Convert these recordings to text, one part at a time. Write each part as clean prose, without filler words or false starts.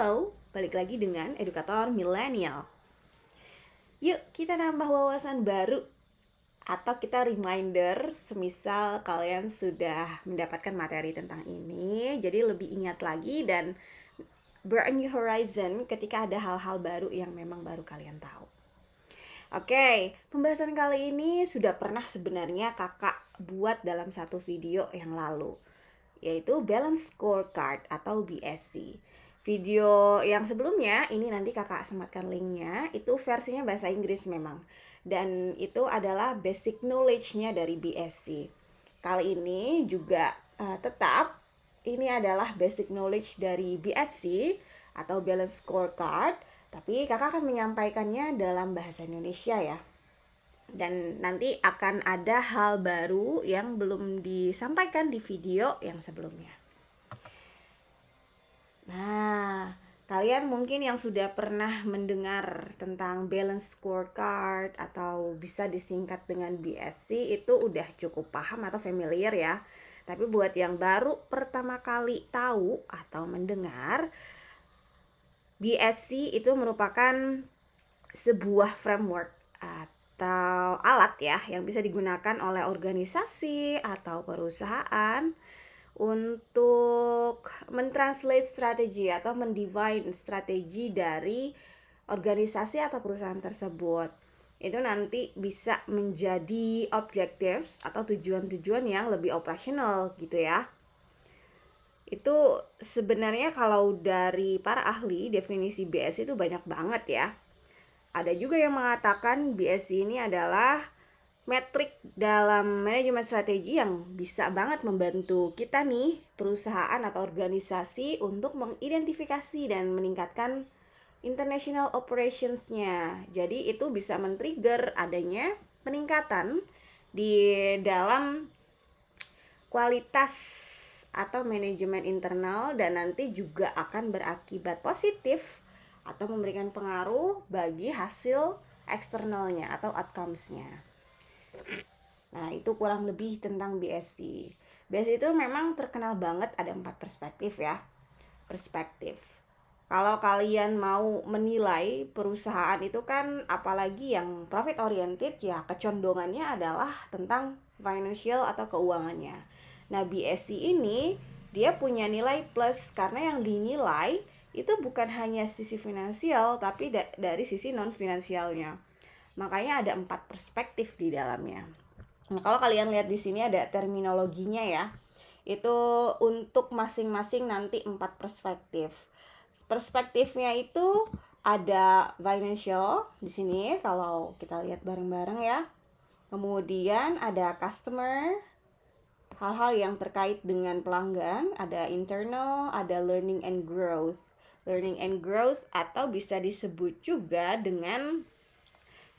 Halo, balik lagi dengan Edukator Milenial. Yuk kita nambah wawasan baru atau kita reminder semisal kalian sudah mendapatkan materi tentang ini, jadi lebih ingat lagi dan broaden your horizon ketika ada hal-hal baru yang memang baru kalian tahu. Oke, pembahasan kali ini sudah pernah sebenarnya kakak buat dalam satu video yang lalu, yaitu Balance Scorecard atau BSC. Video yang sebelumnya, ini nanti kakak sematkan linknya, itu versinya bahasa Inggris memang. Dan itu adalah basic knowledge-nya dari BSC. Kali ini juga tetap, ini adalah basic knowledge dari BSC atau Balance Scorecard, tapi kakak akan menyampaikannya dalam bahasa Indonesia ya. Dan nanti akan ada hal baru yang belum disampaikan di video yang sebelumnya. Nah, kalian mungkin yang sudah pernah mendengar tentang balance scorecard atau bisa disingkat dengan BSC itu udah cukup paham atau familiar ya. Tapi buat yang baru pertama kali tahu atau mendengar, BSC itu merupakan sebuah framework atau alat ya yang bisa digunakan oleh organisasi atau perusahaan untuk mentranslate strategi atau mendefine strategi dari organisasi atau perusahaan tersebut. Itu nanti bisa menjadi objectives atau tujuan-tujuan yang lebih operasional gitu ya. Itu sebenarnya kalau dari para ahli definisi BS itu banyak banget ya. Ada juga yang mengatakan BSC ini adalah metrik dalam manajemen strategi yang bisa banget membantu kita nih, perusahaan atau organisasi untuk mengidentifikasi dan meningkatkan international operations-nya. Jadi itu bisa men-trigger adanya peningkatan di dalam kualitas atau manajemen internal dan nanti juga akan berakibat positif atau memberikan pengaruh bagi hasil eksternalnya atau outcomes-nya. Nah, itu kurang lebih tentang BSC. BSC itu memang terkenal banget ada 4 perspektif ya. Perspektif. Kalau kalian mau menilai perusahaan itu kan apalagi yang profit oriented ya kecondongannya adalah tentang financial atau keuangannya. Nah, BSC ini dia punya nilai plus karena yang dinilai itu bukan hanya sisi finansial tapi dari sisi non finansialnya. Makanya ada 4 perspektif di dalamnya. Nah, kalau kalian lihat di sini ada terminologinya ya. Itu untuk masing-masing nanti 4 perspektif. Perspektifnya itu ada financial di sini kalau kita lihat bareng-bareng ya. Kemudian ada customer, hal-hal yang terkait dengan pelanggan, ada internal, ada learning and growth. Learning and growth atau bisa disebut juga dengan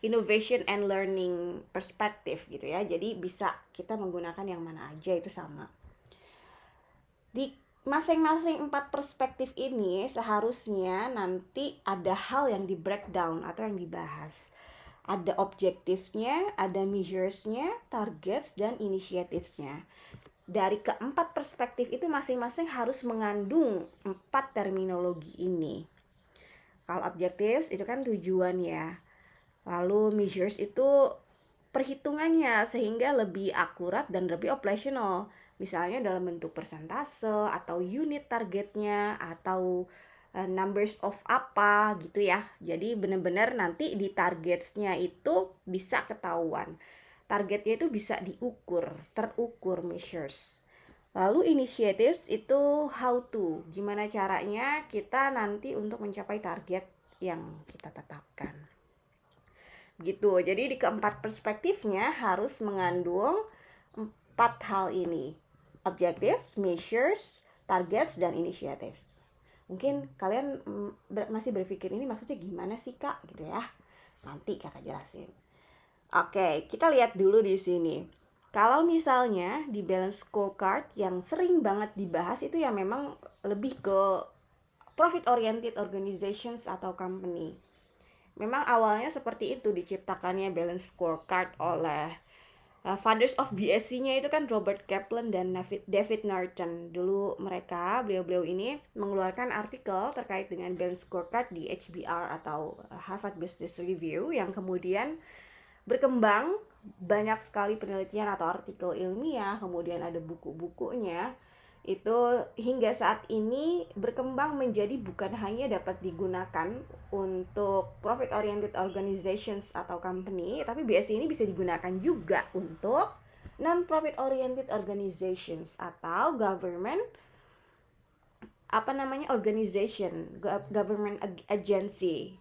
innovation and learning perspektif gitu ya. Jadi bisa kita menggunakan yang mana aja itu sama. Di masing-masing 4 perspektif ini seharusnya nanti ada hal yang di breakdown atau yang dibahas. Ada objectives-nya, ada measures-nya, targets, dan initiatives-nya. Dari keempat perspektif itu masing-masing harus mengandung 4 terminologi ini. Kalau objectives itu kan tujuan ya. Lalu measures itu perhitungannya sehingga lebih akurat dan lebih operasional. Misalnya dalam bentuk persentase atau unit targetnya atau numbers of apa gitu ya. Jadi benar-benar nanti di targetsnya itu bisa ketahuan. Targetnya itu bisa diukur, terukur measures. Lalu initiatives itu how to, gimana caranya kita nanti untuk mencapai target yang kita tetapkan. Gitu. Jadi di keempat perspektifnya harus mengandung 4 hal ini. Objectives, measures, targets, dan initiatives. Mungkin kalian masih berpikir ini maksudnya gimana sih Kak gitu ya. Nanti Kakak jelasin. Oke, kita lihat dulu di sini. Kalau misalnya di balance scorecard yang sering banget dibahas itu ya memang lebih ke profit oriented organizations atau company. Memang awalnya seperti itu diciptakannya balance scorecard oleh Fathers of BSC-nya itu kan Robert Kaplan dan David Norton. Dulu beliau-beliau ini mengeluarkan artikel terkait dengan Balanced Scorecard di HBR atau Harvard Business Review, yang kemudian berkembang banyak sekali penelitian atau artikel ilmiah, kemudian ada buku-bukunya. Itu hingga saat ini berkembang menjadi bukan hanya dapat digunakan untuk profit oriented organizations atau company, tapi BSC ini bisa digunakan juga untuk non profit oriented organizations atau government organization, government agency.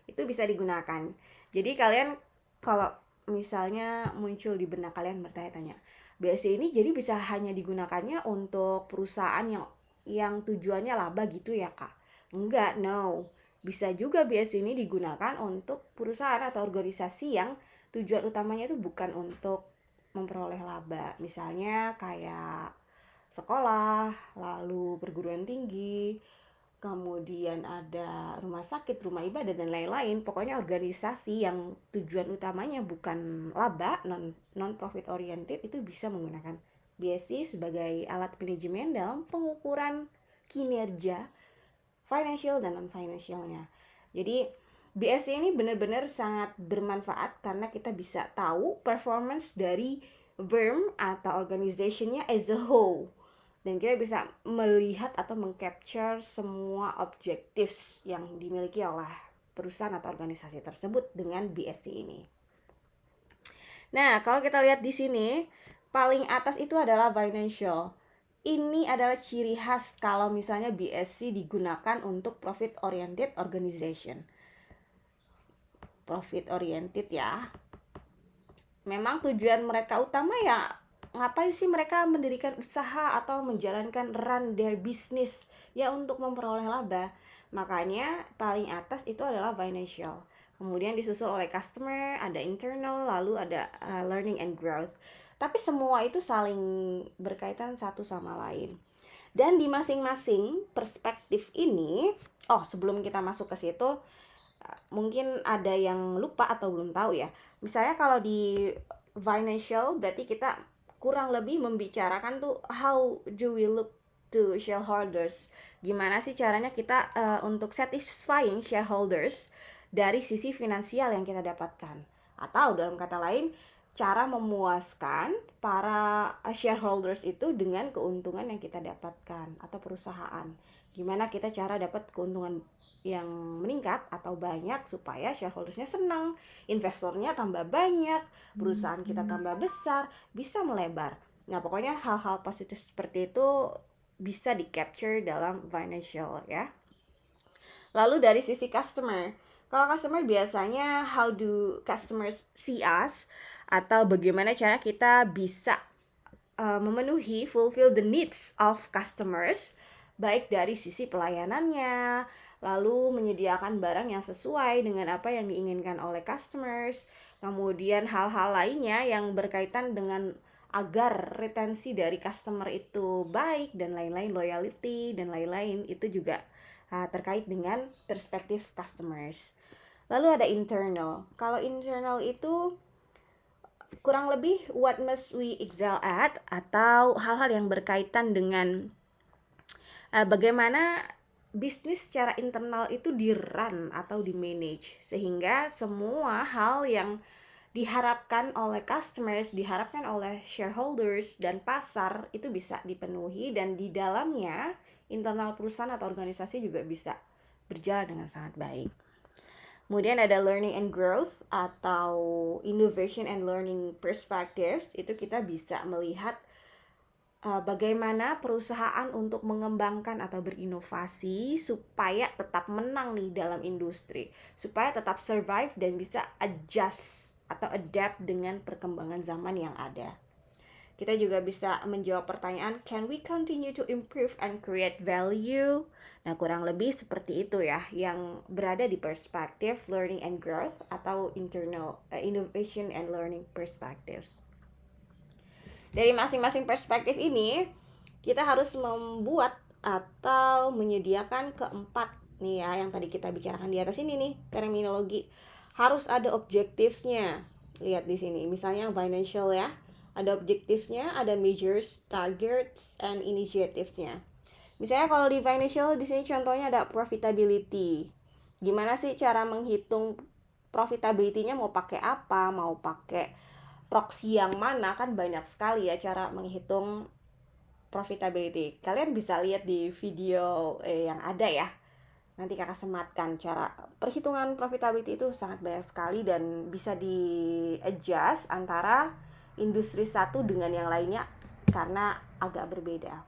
Itu bisa digunakan. Jadi kalian kalau misalnya muncul di benak kalian bertanya-tanya, BSC ini jadi bisa hanya digunakannya untuk perusahaan yang tujuannya laba gitu ya kak? Enggak, no. Bisa juga BSC ini digunakan untuk perusahaan atau organisasi yang tujuan utamanya itu bukan untuk memperoleh laba. Misalnya kayak sekolah, lalu perguruan tinggi, kemudian ada rumah sakit, rumah ibadah, dan lain-lain. Pokoknya organisasi yang tujuan utamanya bukan laba, non profit oriented, itu bisa menggunakan BSC sebagai alat manajemen dalam pengukuran kinerja financial dan non financialnya. Jadi BSC ini benar-benar sangat bermanfaat karena kita bisa tahu performance dari firm atau organizationnya as a whole, dan kita bisa melihat atau mengcapture semua objectives yang dimiliki oleh perusahaan atau organisasi tersebut dengan BSC ini. Nah, kalau kita lihat di sini, paling atas itu adalah financial. Ini adalah ciri khas kalau misalnya BSC digunakan untuk profit oriented organization. Profit oriented ya. Memang tujuan mereka utama ya, ngapain sih mereka mendirikan usaha atau menjalankan run their business? Ya untuk memperoleh laba. Makanya paling atas itu adalah financial. Kemudian disusul oleh customer, ada internal, lalu ada learning and growth. Tapi semua itu saling berkaitan satu sama lain. Dan di masing-masing perspektif ini, sebelum kita masuk ke situ, mungkin ada yang lupa atau belum tahu ya. Misalnya kalau di financial berarti kita kurang lebih membicarakan tuh how do we look to shareholders. Gimana sih caranya kita untuk satisfying shareholders dari sisi finansial yang kita dapatkan. Atau dalam kata lain, cara memuaskan para shareholders itu dengan keuntungan yang kita dapatkan atau perusahaan. Gimana kita cara dapat keuntungan yang meningkat atau banyak supaya shareholdersnya senang, investornya tambah banyak, perusahaan kita tambah besar, bisa melebar. Nah, pokoknya hal-hal positif seperti itu bisa di-capture dalam financial ya. Lalu dari sisi customer, kalau customer biasanya how do customers see us, atau bagaimana cara kita bisa memenuhi, fulfill the needs of customers, baik dari sisi pelayanannya, lalu menyediakan barang yang sesuai dengan apa yang diinginkan oleh customers, kemudian hal-hal lainnya yang berkaitan dengan agar retensi dari customer itu baik dan lain-lain, loyalty dan lain-lain, itu juga terkait dengan perspektif customers. Lalu ada internal. Kalau internal itu kurang lebih what must we excel at, atau hal-hal yang berkaitan dengan bagaimana bisnis secara internal itu di-run atau di-manage, sehingga semua hal yang diharapkan oleh customers, diharapkan oleh shareholders dan pasar itu bisa dipenuhi, dan di dalamnya internal perusahaan atau organisasi juga bisa berjalan dengan sangat baik. Kemudian ada learning and growth atau innovation and learning perspectives. Itu kita bisa melihat bagaimana perusahaan untuk mengembangkan atau berinovasi supaya tetap menang nih dalam industri, supaya tetap survive dan bisa adjust atau adapt dengan perkembangan zaman yang ada. Kita juga bisa menjawab pertanyaan, can we continue to improve and create value? Nah, kurang lebih seperti itu ya, yang berada di perspektif learning and growth atau internal innovation and learning perspectives. Dari masing-masing perspektif ini, kita harus membuat atau menyediakan keempat nih ya, yang tadi kita bicarakan di atas ini nih, terminologi. Harus ada objectives-nya. Lihat di sini, misalnya financial ya. Ada objectives-nya, ada measures, targets, and initiatives-nya. Misalnya kalau di financial di sini contohnya ada profitability. Gimana sih cara menghitung profitability-nya, mau pakai apa, mau pakai proxy yang mana, kan banyak sekali ya cara menghitung profitability. Kalian bisa lihat di video yang ada ya. Nanti kakak sematkan cara perhitungan profitability itu sangat banyak sekali dan bisa di adjust antara industri satu dengan yang lainnya karena agak berbeda.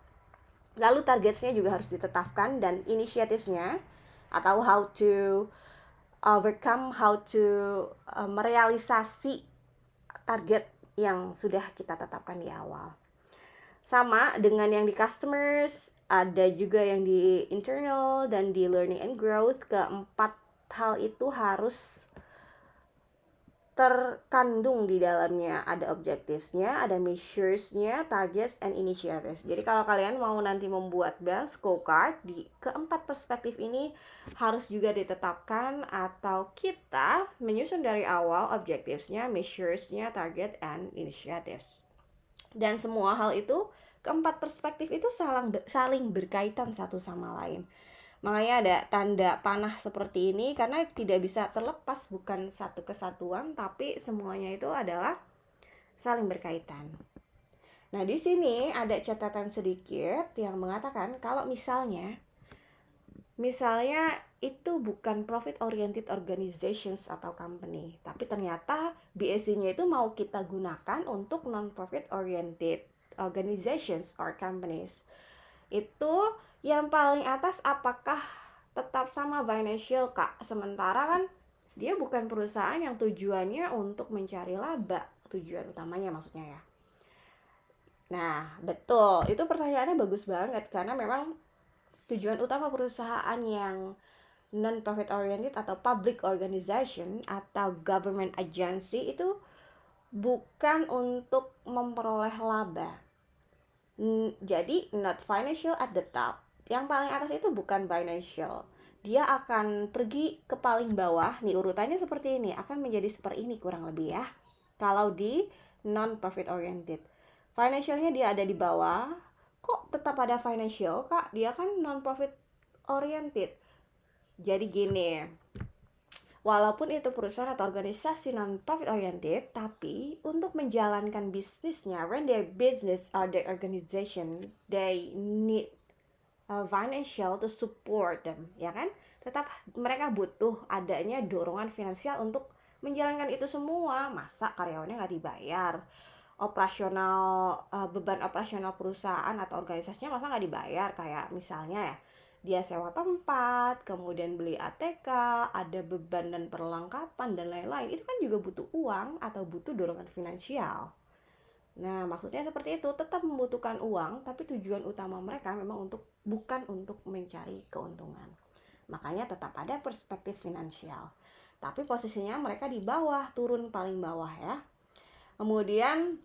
Lalu targetsnya juga harus ditetapkan dan initiatives-nya atau how to overcome, how to merealisasi target yang sudah kita tetapkan di awal. Sama dengan yang di customers, ada juga yang di internal dan di learning and growth. Keempat hal itu harus terkandung di dalamnya. Ada objectives-nya, ada measures-nya, targets, and initiatives. Jadi kalau kalian mau nanti membuat bank scorecard, di keempat perspektif ini harus juga ditetapkan atau kita menyusun dari awal objectives-nya, measures-nya, target, and initiatives. Dan semua hal itu, keempat perspektif itu saling berkaitan satu sama lain. Makanya ada tanda panah seperti ini karena tidak bisa terlepas, bukan satu kesatuan, tapi semuanya itu adalah saling berkaitan. Nah, di sini ada catatan sedikit yang mengatakan kalau misalnya itu bukan profit oriented organizations atau company, tapi ternyata BSC-nya itu mau kita gunakan untuk non profit oriented organizations or companies. Itu yang paling atas apakah tetap sama financial, Kak? Sementara kan dia bukan perusahaan yang tujuannya untuk mencari laba, tujuan utamanya maksudnya ya. Nah, betul. Itu pertanyaannya bagus banget karena memang tujuan utama perusahaan yang non-profit oriented atau public organization atau government agency itu bukan untuk memperoleh laba. Jadi not financial at the top. Yang paling atas itu bukan financial. Dia akan pergi ke paling bawah. Nih urutannya seperti ini, akan menjadi seperti ini kurang lebih ya. Kalau di non-profit oriented, financialnya dia ada di bawah. Kok tetap ada financial, Kak? Dia kan non-profit oriented. Jadi gini, walaupun itu perusahaan atau organisasi non-profit oriented, tapi untuk menjalankan bisnisnya, when their business or their organization, they need financial to support them, ya kan? Tetap mereka butuh adanya dorongan finansial untuk menjalankan itu semua. Masa karyawannya nggak dibayar? Beban operasional perusahaan atau organisasinya masa nggak dibayar? Kayak misalnya ya, dia sewa tempat, kemudian beli ATK, ada beban dan perlengkapan dan lain-lain. Itu kan juga butuh uang atau butuh dorongan finansial. Nah, maksudnya seperti itu, tetap membutuhkan uang, tapi tujuan utama mereka memang bukan untuk mencari keuntungan. Makanya tetap ada perspektif finansial. Tapi posisinya mereka di bawah, turun paling bawah ya. Kemudian,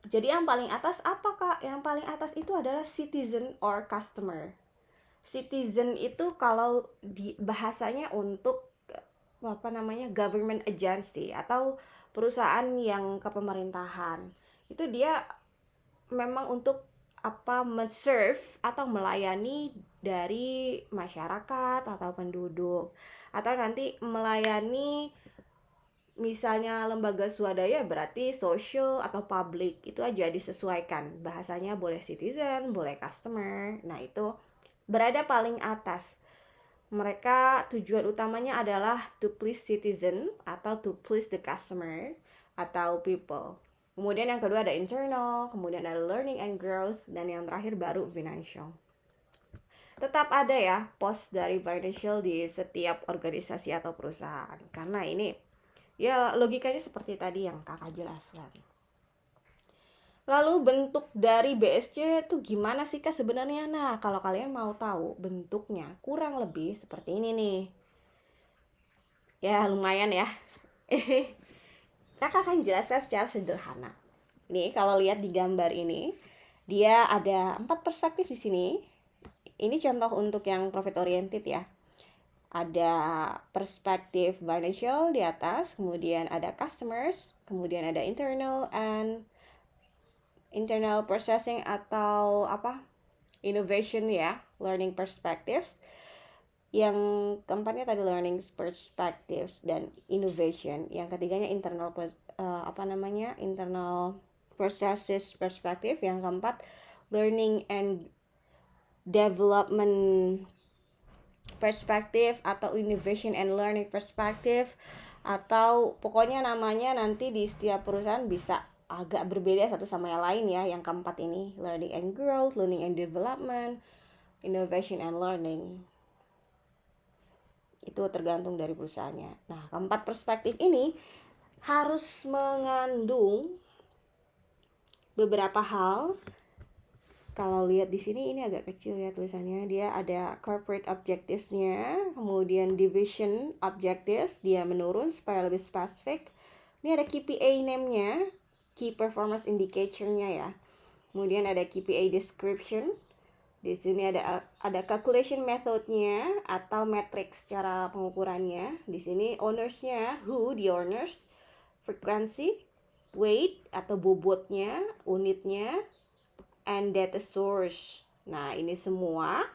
jadi yang paling atas apa, Kak? Yang paling atas itu adalah citizen or customer. Citizen itu kalau di bahasanya untuk government agency atau perusahaan yang kepemerintahan. Itu dia memang untuk men-serve atau melayani dari masyarakat atau penduduk, atau nanti melayani misalnya lembaga swadaya berarti social atau public, itu aja disesuaikan bahasanya, boleh citizen, boleh customer. Nah, itu berada paling atas. Mereka tujuan utamanya adalah to please citizen atau to please the customer atau people. Kemudian yang kedua ada internal, kemudian ada learning and growth, dan yang terakhir baru financial. Tetap ada ya pos dari financial di setiap organisasi atau perusahaan. Karena ini ya logikanya seperti tadi yang kakak jelaskan. Lalu bentuk dari BSC itu gimana sih, Kak, sebenarnya? Nah, kalau kalian mau tahu bentuknya kurang lebih seperti ini nih. Ya, lumayan ya. Kakak akan jelaskan secara sederhana. Nih, kalau lihat di gambar ini, dia ada 4 perspektif di sini. Ini contoh untuk yang profit oriented ya. Ada perspektif financial di atas, kemudian ada customers, kemudian ada internal and internal processing atau innovation ya, learning perspectives. Yang keempatnya tadi learning perspectives dan innovation. Yang ketiganya internal internal processes perspective. Yang keempat learning and development perspective atau innovation and learning perspective, atau pokoknya namanya nanti di setiap perusahaan bisa agak berbeda satu sama yang lain ya. Yang keempat ini learning and growth, learning and development, innovation and learning. Itu tergantung dari perusahaannya. Nah, keempat perspektif ini harus mengandung beberapa hal. Kalau lihat di sini ini agak kecil ya tulisannya. Dia ada corporate objectives-nya, kemudian division objectives, dia menurun supaya lebih spesifik. Ini ada KPI name-nya, key performance indicator-nya ya. Kemudian ada KPI description. Di sini ada calculation method-nya atau matrix cara pengukurannya. Di sini owners-nya, who, the owners, frequency, weight atau bobotnya, unitnya, and data source. Nah, ini semua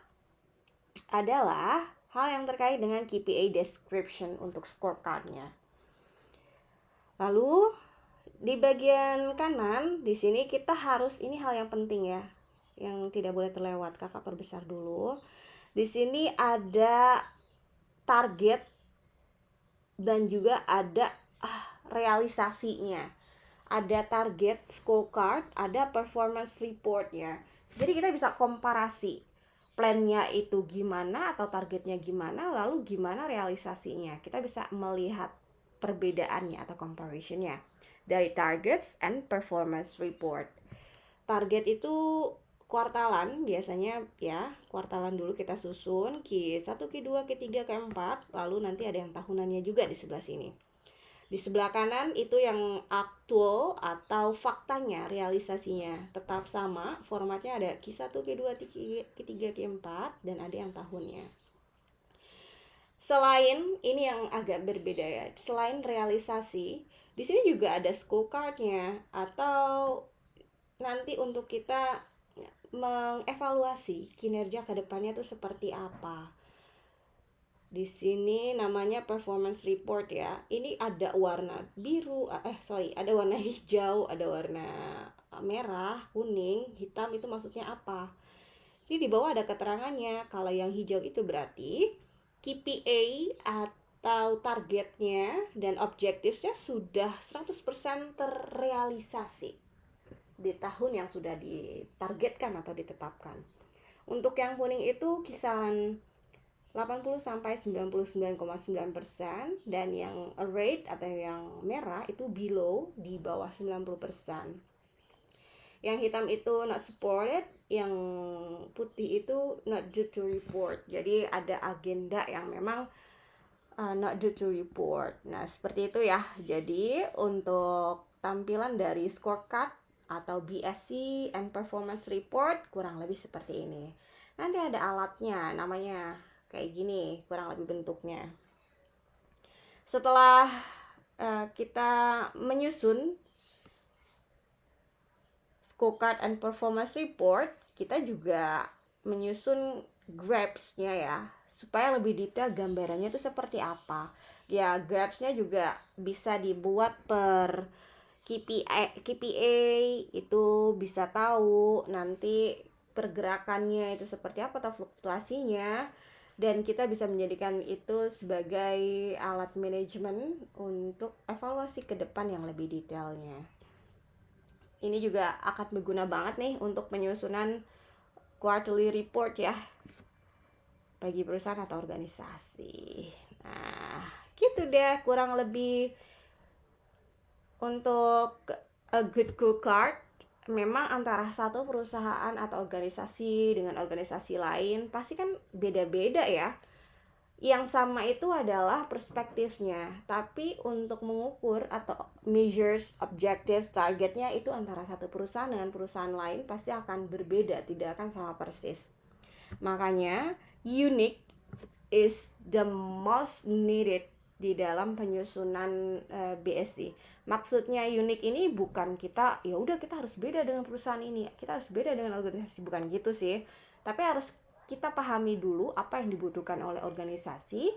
adalah hal yang terkait dengan KPI description untuk scorecard-nya. Lalu di bagian kanan di sini kita harus, ini hal yang penting ya, yang tidak boleh terlewat. Kakak perbesar dulu. Di sini ada target dan juga ada realisasinya. Ada target scorecard, ada performance report ya. Jadi kita bisa komparasi plannya itu gimana atau targetnya gimana, lalu gimana realisasinya. Kita bisa melihat perbedaannya atau comparisonnya dari targets and performance report. Target itu kuartalan biasanya ya, kuartalan dulu kita susun Q1, Q2, Q3, Q4, lalu nanti ada yang tahunannya juga di sebelah sini. Di sebelah kanan itu yang aktual atau faktanya, realisasinya tetap sama, formatnya ada Q1, Q2, Q3, Q4 dan ada yang tahunnya. Selain ini yang agak berbeda ya, selain realisasi, di sini juga ada scorecard-nya atau nanti untuk kita mengevaluasi kinerja ke depannya tuh seperti apa. Di sini namanya performance report ya. Ini ada warna biru, ada warna hijau, ada warna merah, kuning, hitam, itu maksudnya apa? Ini di bawah ada keterangannya. Kalau yang hijau itu berarti KPI atau targetnya dan objektifnya sudah 100% terrealisasi di tahun yang sudah ditargetkan atau ditetapkan. Untuk yang kuning itu kisaran 80 sampai 99,9% dan yang red atau yang merah itu below, di bawah 90%. Yang hitam itu not supported, yang putih itu not due to report. Jadi ada agenda yang memang not due to report. Nah, seperti itu ya. Jadi untuk tampilan dari scorecard atau BSc and performance report kurang lebih seperti ini. Nanti ada alatnya, namanya kayak gini kurang lebih bentuknya. Setelah kita menyusun scorecard and performance report, kita juga menyusun graphs-nya ya, supaya lebih detail gambarannya itu seperti apa. Ya, graphs-nya juga bisa dibuat per KPI itu bisa tahu nanti pergerakannya itu seperti apa atau fluktuasinya, dan kita bisa menjadikan itu sebagai alat manajemen untuk evaluasi ke depan yang lebih detailnya. Ini juga akan berguna banget nih untuk penyusunan quarterly report ya bagi perusahaan atau organisasi. Nah, gitu deh kurang lebih untuk a good scorecard. Memang antara satu perusahaan atau organisasi dengan organisasi lain pasti kan beda-beda ya. Yang sama itu adalah perspektifnya, tapi untuk mengukur atau measures, objectives, targetnya itu antara satu perusahaan dengan perusahaan lain pasti akan berbeda, tidak akan sama persis. Makanya unique is the most needed di dalam penyusunan BSc. Maksudnya unik ini bukan kita ya udah kita harus beda dengan perusahaan ini, kita harus beda dengan organisasi, bukan gitu sih. Tapi harus kita pahami dulu apa yang dibutuhkan oleh organisasi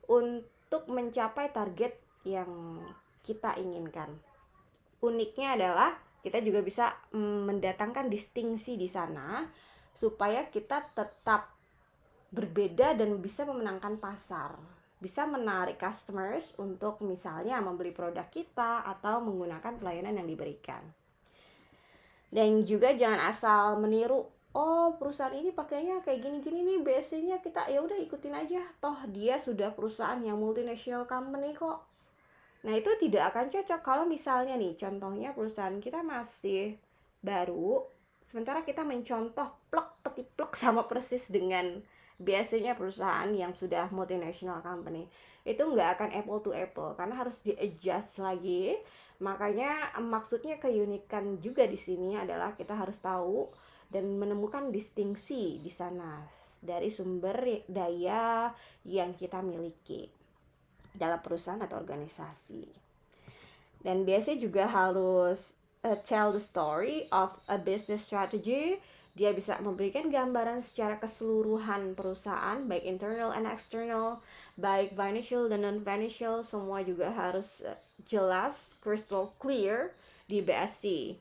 untuk mencapai target yang kita inginkan. Uniknya adalah kita juga bisa mendatangkan distingsi di sana supaya kita tetap berbeda dan bisa memenangkan pasar, bisa menarik customers untuk misalnya membeli produk kita atau menggunakan pelayanan yang diberikan. Dan juga jangan asal meniru, oh perusahaan ini pakainya kayak gini-gini nih, BSC-nya kita ya udah ikutin aja, toh dia sudah perusahaan yang multinational company kok. Nah itu tidak akan cocok kalau misalnya nih contohnya perusahaan kita masih baru, sementara kita mencontoh plek ketiplek sama persis dengan biasanya perusahaan yang sudah multinational company, itu nggak akan apple to apple karena harus di adjust lagi. Makanya maksudnya keunikan juga di sini adalah kita harus tahu dan menemukan distingsi di sana dari sumber daya yang kita miliki dalam perusahaan atau organisasi. Dan biasanya juga harus tell the story of a business strategy. Dia bisa memberikan gambaran secara keseluruhan perusahaan, baik internal and external, baik financial dan non-financial, semua juga harus jelas, crystal clear di BSc.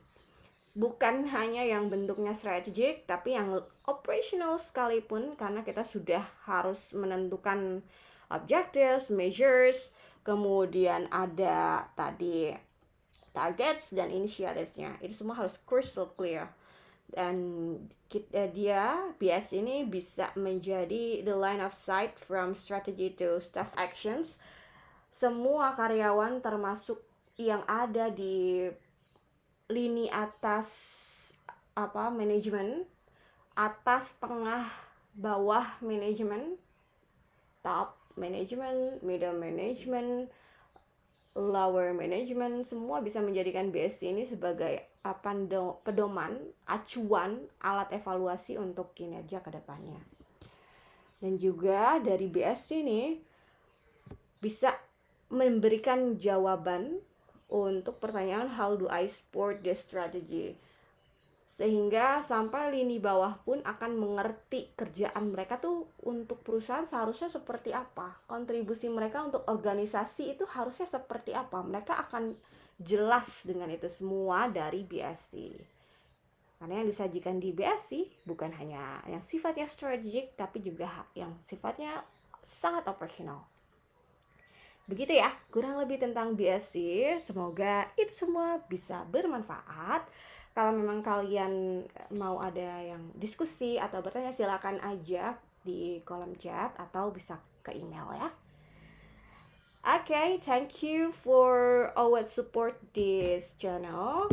Bukan hanya yang bentuknya strategic, tapi yang operational sekalipun, karena kita sudah harus menentukan objectives, measures, kemudian ada tadi targets dan initiatives-nya. Itu semua harus crystal clear. Dan BS ini bisa menjadi the line of sight from strategy to staff actions. Semua karyawan termasuk yang ada di lini atas manajemen, atas, tengah, bawah manajemen, top management, middle management, lower management, semua bisa menjadikan BSc ini sebagai pedoman, acuan, alat evaluasi untuk kinerja ke depannya. Dan juga dari BSc ini bisa memberikan jawaban untuk pertanyaan how do I support this strategy, sehingga sampai lini bawah pun akan mengerti kerjaan mereka tuh untuk perusahaan seharusnya seperti apa, kontribusi mereka untuk organisasi itu harusnya seperti apa. Mereka akan jelas dengan itu semua dari BSc, karena yang disajikan di BSc bukan hanya yang sifatnya strategic, tapi juga yang sifatnya sangat operasional. Begitu ya, kurang lebih tentang BSc. Semoga itu semua bisa bermanfaat. Kalau memang kalian mau ada yang diskusi atau bertanya, silakan aja di kolom chat atau bisa ke email ya. Okay, thank you for always support this channel,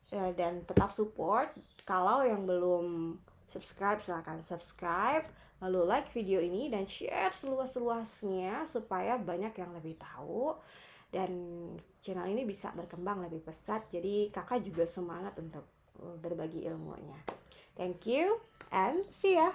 dan tetap support. Kalau yang belum subscribe, silakan subscribe, lalu like video ini dan share seluas-luasnya supaya banyak yang lebih tahu dan channel ini bisa berkembang lebih pesat. Jadi kakak juga semangat untuk berbagi ilmunya. Thank you and see ya.